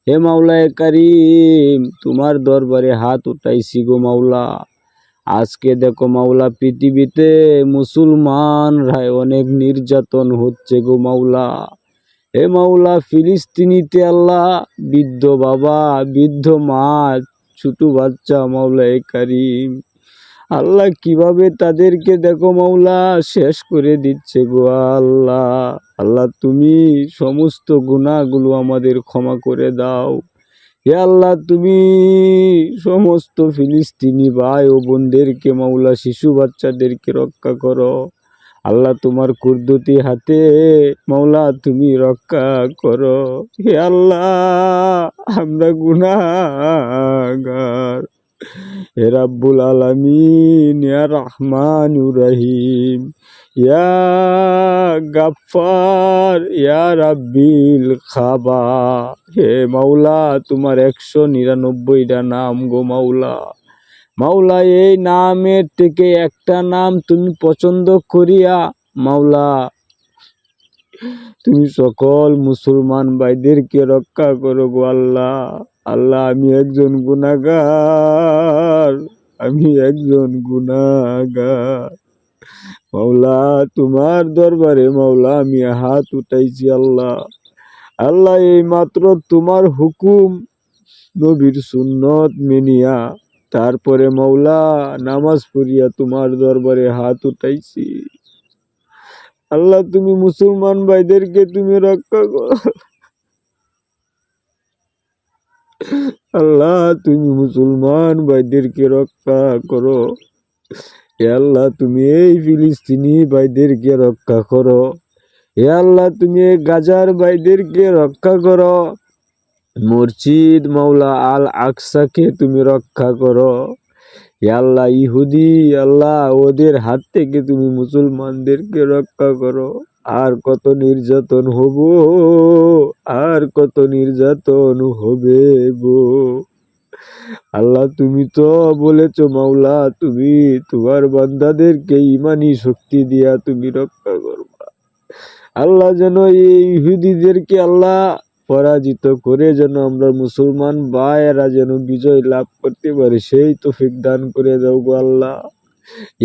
হে মাওলায়ে কারিম, তোমার দরবারে হাত উঠাইছি গো মাওলা। আজকে দেখো মাওলা, পৃথিবীতে মুসলমানরা অনেক নির্যাতন হচ্ছে গো মাওলা। হে মাওলা, ফিলিস্তিনিতে আল্লাহ বৃদ্ধ বাবা, বৃদ্ধ মা, ছোট বাচ্চা মাওলায়ে কারিম, আল্লাহ কিভাবে তাদেরকে দেখো মাওলা শেষ করে দিচ্ছে গো আল্লাহ। আল্লাহ তুমি সমস্ত গুনাহগুলো আমাদের ক্ষমা করে দাও। হে আল্লাহ, তুমি সমস্ত ফিলিস্তিনি ভাই ও বোনদেরকে মাওলা, শিশু বাচ্চাদেরকে রক্ষা করো। আল্লাহ তোমার কুদরতি হাতে মাওলা তুমি রক্ষা করো। হে আল্লাহ, আমরা গুনাহগার। হে রাব্বুল আলামিন, ইয়া রহমানুর রহিম, ইয়া গাফফার, ইয়া রাব্বিল খাবা। হে মাওলা, তোমার 199টা নাম গো মাওলা। মাওলা, এই নামের থেকে একটা নাম তুমি পছন্দ করিয়া মাওলা তুমি সকল মুসলমান ভাইদেরকে রক্ষা করো গো আল্লাহ। আল্লাহ, আমি একজন গুনাহগার, আমি একজন গুনাহগার মাওলা। তোমার দরবারে মাওলা আমি হাত উঠাইছি আল্লাহ। আল্লাহ, এই মাত্র তোমার হুকুম নবীর সুন্নত মেনিয়া তারপরে মাওলা নামাজ পড়িয়া তোমার দরবারে হাত উঠাইছি। আল্লাহ, তুমি মুসলমান ভাইদেরকে তুমি রক্ষা করো। আল্লাহ, তুমি মুসলমান ভাইদেরকে রক্ষা করো। হে আল্লাহ, তুমি এই ফিলিস্তিনি ভাইদেরকে রক্ষা করো। হে আল্লাহ, তুমি এই গাজার ভাইদেরকে রক্ষা করো। মসজিদ মাওলা আল আকসাকে তুমি রক্ষা করো। হে আল্লাহ, ইহুদি আল্লাহ ওদের হাত থেকে তুমি মুসলমানদেরকে রক্ষা করো। আর কত নির্যাতন হব, আর কত নির্যাতন হবে গো আল্লাহ। তুমি তো বলেছো মাওলা, তুমি তোমার বান্দাদেরকে ইমানি শক্তি দিয়া তুমি রক্ষা করবা। আল্লাহ, যেন এই ইহুদিদেরকে আল্লাহ পরাজিত করে যেন আমরা মুসলমান ভাইয়েরা যেন বিজয় লাভ করতে পারি, সেই তৌফিক দান করে দাও গো আল্লাহ।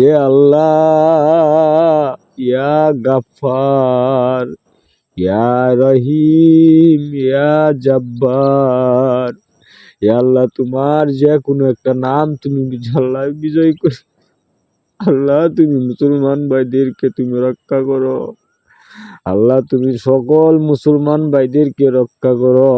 এ আল্লাহ, ইয়া গাফফার, ইয়া রহিম, ইয়া জব্বার, এ আল্লাহ, তোমার যে কোনো একটা নাম তুমি আল্লাহ বিজয় করে আল্লাহ, তুমি মুসলমান ভাইদেরকে তুমি রক্ষা করো। আল্লাহ, তুমি সকল মুসলমান ভাইদেরকে রক্ষা করো।